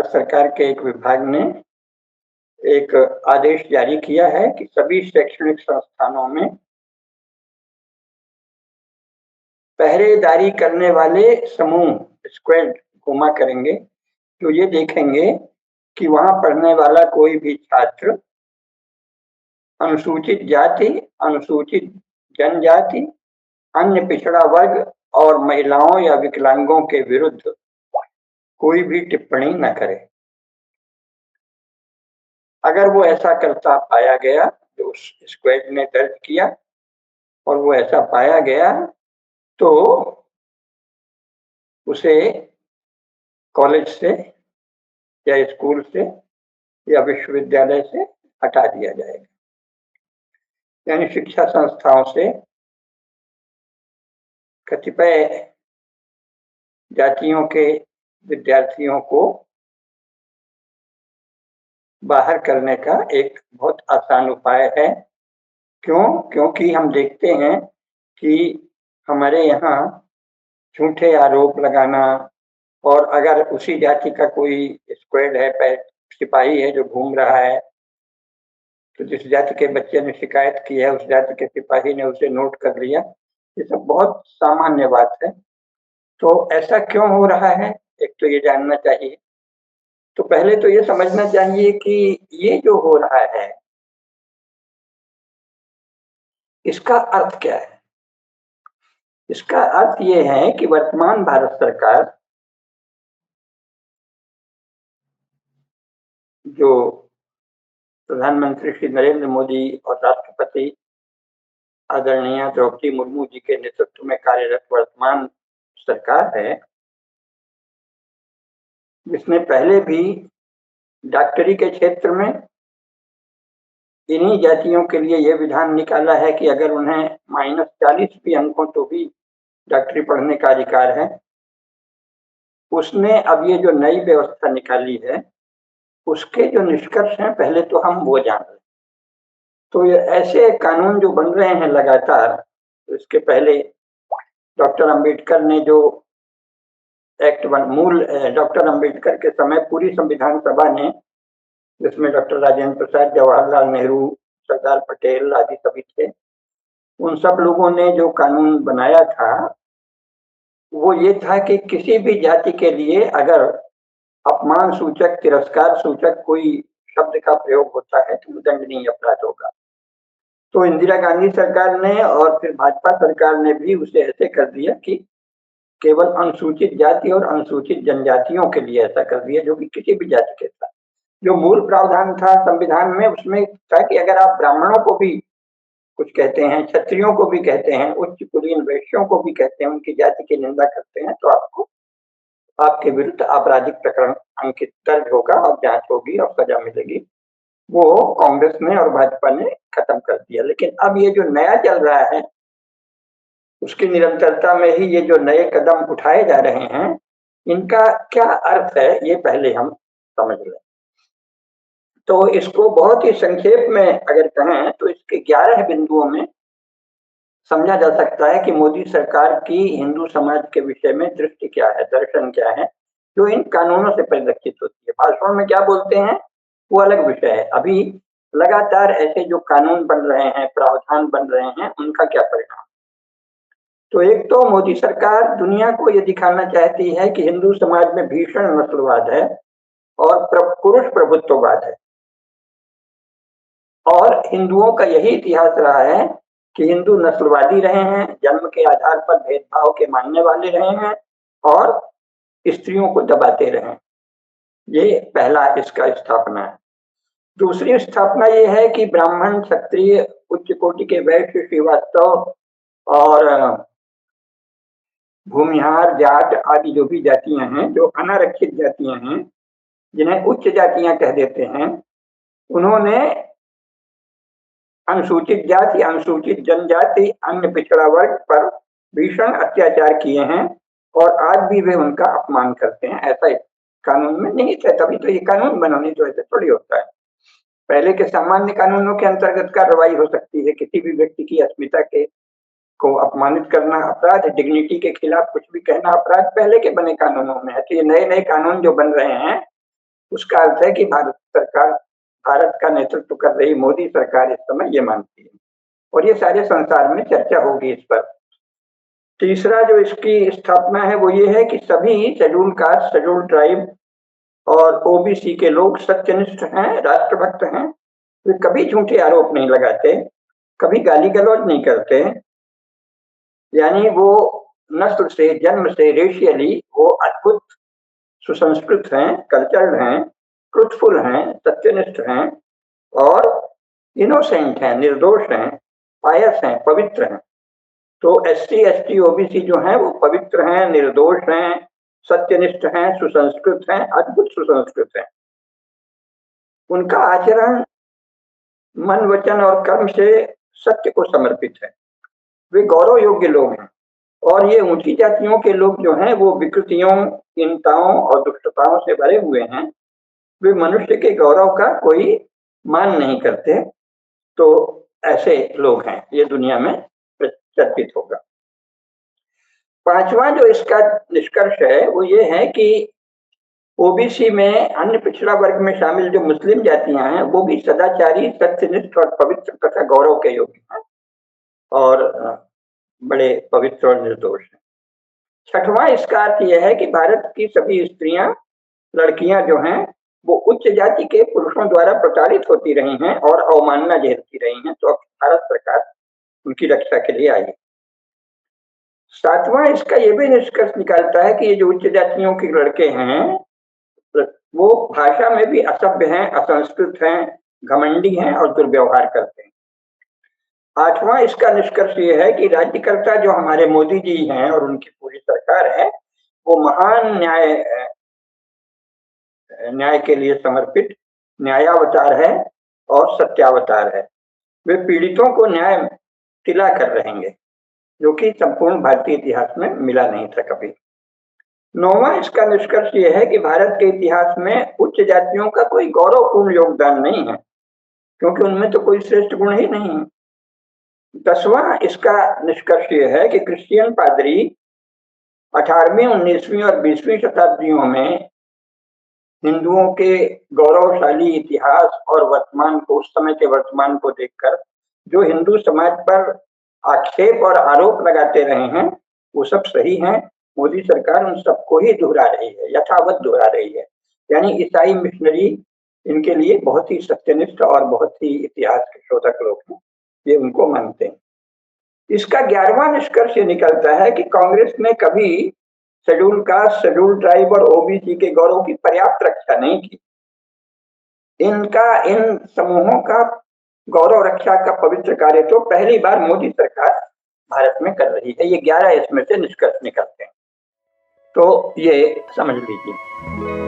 भारत सरकार के एक विभाग ने एक आदेश जारी किया है कि सभी शैक्षणिक संस्थानों में पहरेदारी करने वाले समूह स्क्वाड घूमा करेंगे, जो ये देखेंगे कि वहां पढ़ने वाला कोई भी छात्र अनुसूचित जाति, अनुसूचित जनजाति, अन्य पिछड़ा वर्ग और महिलाओं या विकलांगों के विरुद्ध कोई भी टिप्पणी न करे। अगर वो ऐसा करता पाया गया, जो उस स्क्वाड ने दर्ज किया और वो ऐसा पाया गया, तो उसे कॉलेज से या स्कूल से या विश्वविद्यालय से हटा दिया जाएगा। यानी शिक्षा संस्थाओं से कतिपय जातियों के विद्यार्थियों को बाहर करने का एक बहुत आसान उपाय है। क्यों? क्योंकि हम देखते हैं कि हमारे यहाँ झूठे आरोप लगाना, और अगर उसी जाति का कोई स्क्वाड है, सिपाही है जो घूम रहा है, तो जिस जाति के बच्चे ने शिकायत की है उस जाति के सिपाही ने उसे नोट कर लिया, ये सब बहुत सामान्य बात है। तो ऐसा क्यों हो रहा है, एक तो ये जानना चाहिए। तो पहले तो ये समझना चाहिए कि ये जो हो रहा है इसका अर्थ क्या है। इसका अर्थ ये है कि वर्तमान भारत सरकार जो प्रधानमंत्री श्री नरेंद्र मोदी और राष्ट्रपति आदरणीय द्रौपदी मुर्मू जी के नेतृत्व में कार्यरत वर्तमान सरकार है, जिसने पहले भी डॉक्टरी के क्षेत्र में इन्हीं जातियों के लिए यह विधान निकाला है कि अगर उन्हें -40 भी अंक हो तो भी डॉक्टरी पढ़ने का अधिकार है। उसने अब ये जो नई व्यवस्था निकाली है उसके जो निष्कर्ष हैं पहले तो हम वो जान लें। तो ये ऐसे कानून जो बन रहे हैं लगातार, तो इसके पहले डॉक्टर अंबेडकर ने जो एक्ट मूल डॉक्टर अंबेडकर के समय पूरी संविधान सभा ने, जिसमें डॉक्टर राजेंद्र प्रसाद, जवाहरलाल नेहरू, सरदार पटेल आदि सभी थे, उन सब लोगों ने जो कानून बनाया था वो ये था कि किसी भी जाति के लिए अगर अपमान सूचक, तिरस्कार सूचक कोई शब्द का प्रयोग होता है तो दंडनीय अपराध होगा। तो इंदिरा गांधी सरकार ने और फिर भाजपा सरकार ने भी उसे ऐसे कर दिया कि केवल अनुसूचित जाति और अनुसूचित जनजातियों के लिए ऐसा कर दिया, जो कि किसी भी जाति के साथ जो मूल प्रावधान था संविधान में उसमें था कि अगर आप ब्राह्मणों को भी कुछ कहते हैं, क्षत्रियों को भी कहते हैं, उच्च कुलीन वैश्यों को भी कहते हैं, उनकी जाति की निंदा करते हैं, तो आपको आपके विरुद्ध आपराधिक प्रकरण अंकित दर्ज होगा और जांच होगी और सजा मिलेगी। वो कांग्रेस ने और भाजपा ने खत्म कर दिया। लेकिन अब ये जो नया चल रहा है उसकी निरंतरता में ही ये जो नए कदम उठाए जा रहे हैं, इनका क्या अर्थ है ये पहले हम समझ लें। तो इसको बहुत ही संक्षेप में अगर कहें तो इसके 11 बिंदुओं में समझा जा सकता है कि मोदी सरकार की हिंदू समाज के विषय में दृष्टि क्या है, दर्शन क्या है, जो इन कानूनों से परिलक्षित होती है। भाषण में क्या बोलते हैं वो अलग विषय है। अभी लगातार ऐसे जो कानून बन रहे हैं, प्रावधान बन रहे हैं, उनका क्या परिणाम। तो एक तो मोदी सरकार दुनिया को ये दिखाना चाहती है कि हिंदू समाज में भीषण नस्लवाद है और पुरुष प्रभुत्ववाद है, और हिंदुओं का यही इतिहास रहा है कि हिंदू नस्लवादी रहे हैं, जन्म के आधार पर भेदभाव के मानने वाले रहे हैं और स्त्रियों को दबाते रहे। ये पहला इसका स्थापना है। दूसरी स्थापना ये है कि ब्राह्मण, क्षत्रिय, उच्च कोटि के वैश्य, श्रीवास्तव और भूमिहार, जाट आदि जो भी जातियां हैं, जो अनारक्षित जातियां हैं, जिन्हें उच्च जातियां कह देते हैं, उन्होंने अनुसूचित जाति, अनुसूचित जनजाति, अन्य पिछड़ा वर्ग पर भीषण अत्याचार किए हैं और आज भी वे उनका अपमान करते हैं। ऐसा कानून में नहीं था, तभी तो ये कानून बना, नहीं तो ऐसे थोड़ी होता है। पहले के सामान्य कानूनों के अंतर्गत कार्रवाई हो सकती है। किसी भी व्यक्ति की अस्मिता के को अपमानित करना अपराध है, डिग्निटी के खिलाफ कुछ भी कहना अपराध पहले के बने कानूनों में है। तो ये नए नए कानून जो बन रहे हैं उसका अर्थ है कि भारत का नेतृत्व कर रही मोदी सरकार इस समय ये मानती है, और ये सारे संसार में चर्चा होगी इस पर। तीसरा जो इसकी स्थापना है वो ये है कि सभी शेड्यूल कास्ट, शेड्यूल ट्राइब और ओबीसी के लोग सत्यनिष्ठ हैं, राष्ट्रभक्त हैं। वे कभी झूठे आरोप नहीं लगाते, कभी गाली गलौज नहीं करते, यानी वो नस्ल से, जन्म से, रेशियली वो अद्भुत सुसंस्कृत हैं, कल्चर्ड हैं, ट्रुथफुल हैं, सत्यनिष्ठ हैं और इनोसेंट हैं, निर्दोष हैं, पायस हैं, पवित्र हैं। तो एससी, एसटी, ओबीसी जो हैं वो पवित्र हैं, निर्दोष हैं, सत्यनिष्ठ हैं, सुसंस्कृत हैं, अद्भुत सुसंस्कृत हैं। उनका आचरण मन, वचन और कर्म से सत्य को समर्पित है। वे गौरव योग्य लोग हैं, और ये ऊंची जातियों के लोग जो हैं वो विकृतियों, हीनताओं और दुष्टताओं से भरे हुए हैं। वे मनुष्य के गौरव का कोई मान नहीं करते। तो ऐसे लोग हैं, ये दुनिया में चर्चित होगा। पांचवा जो इसका निष्कर्ष है वो ये है कि ओबीसी में अन्य पिछड़ा वर्ग में शामिल जो मुस्लिम जातियां हैं वो भी सदाचारी, सत्यनिष्ठ और पवित्र तथा गौरव के योग्य हैं और बड़े पवित्र और निर्दोष हैं। छठवां इसका अर्थ यह है कि भारत की सभी स्त्रियां, लड़कियां जो हैं वो उच्च जाति के पुरुषों द्वारा प्रताड़ित होती रही हैं और अवमानना झेलती रही हैं, तो अब भारत सरकार उनकी रक्षा के लिए आई है। सातवां इसका ये भी निष्कर्ष निकालता है कि ये जो उच्च जातियों के लड़के हैं वो भाषा में भी असभ्य हैं, असंस्कृत हैं, घमंडी हैं और दुर्व्यवहार करते हैं। आठवां इसका निष्कर्ष ये है कि राज्यकर्ता जो हमारे मोदी जी हैं और उनकी पूरी सरकार है वो महान न्याय के लिए समर्पित न्यायावतार है और सत्यावतार है। वे पीड़ितों को न्याय दिला कर रहेंगे, जो कि संपूर्ण भारतीय इतिहास में मिला नहीं था कभी। नौवां इसका निष्कर्ष यह है कि भारत के इतिहास में उच्च जातियों का कोई गौरवपूर्ण योगदान नहीं है, क्योंकि उनमें तो कोई श्रेष्ठ गुण ही नहीं है। 10वां इसका निष्कर्ष यह है कि क्रिश्चियन पादरी 18वीं, 19वीं और 20वीं शताब्दियों में हिंदुओं के गौरवशाली इतिहास और वर्तमान को, उस समय के वर्तमान को देखकर जो हिंदू समाज पर आक्षेप और आरोप लगाते रहे हैं वो सब सही हैं। मोदी सरकार उन सबको ही दोहरा रही है, यथावत दोहरा रही है। यानी ईसाई मिशनरी इनके लिए बहुत ही सत्यनिष्ठ और बहुत ही इतिहास के शोधक लोग हैं, ये उनको मानते हैं। इसका 11वां निष्कर्ष ये निकलता है कि कांग्रेस ने कभी शेड्यूल कास्ट, शेड्यूल ट्राइब और ओबीसी के गौरव की पर्याप्त रक्षा नहीं की। इन समूहों का गौरव रक्षा का पवित्र कार्य तो पहली बार मोदी सरकार भारत में कर रही है। ये 11 इसमें से निष्कर्ष निकलते हैं, तो ये समझ लीजिए।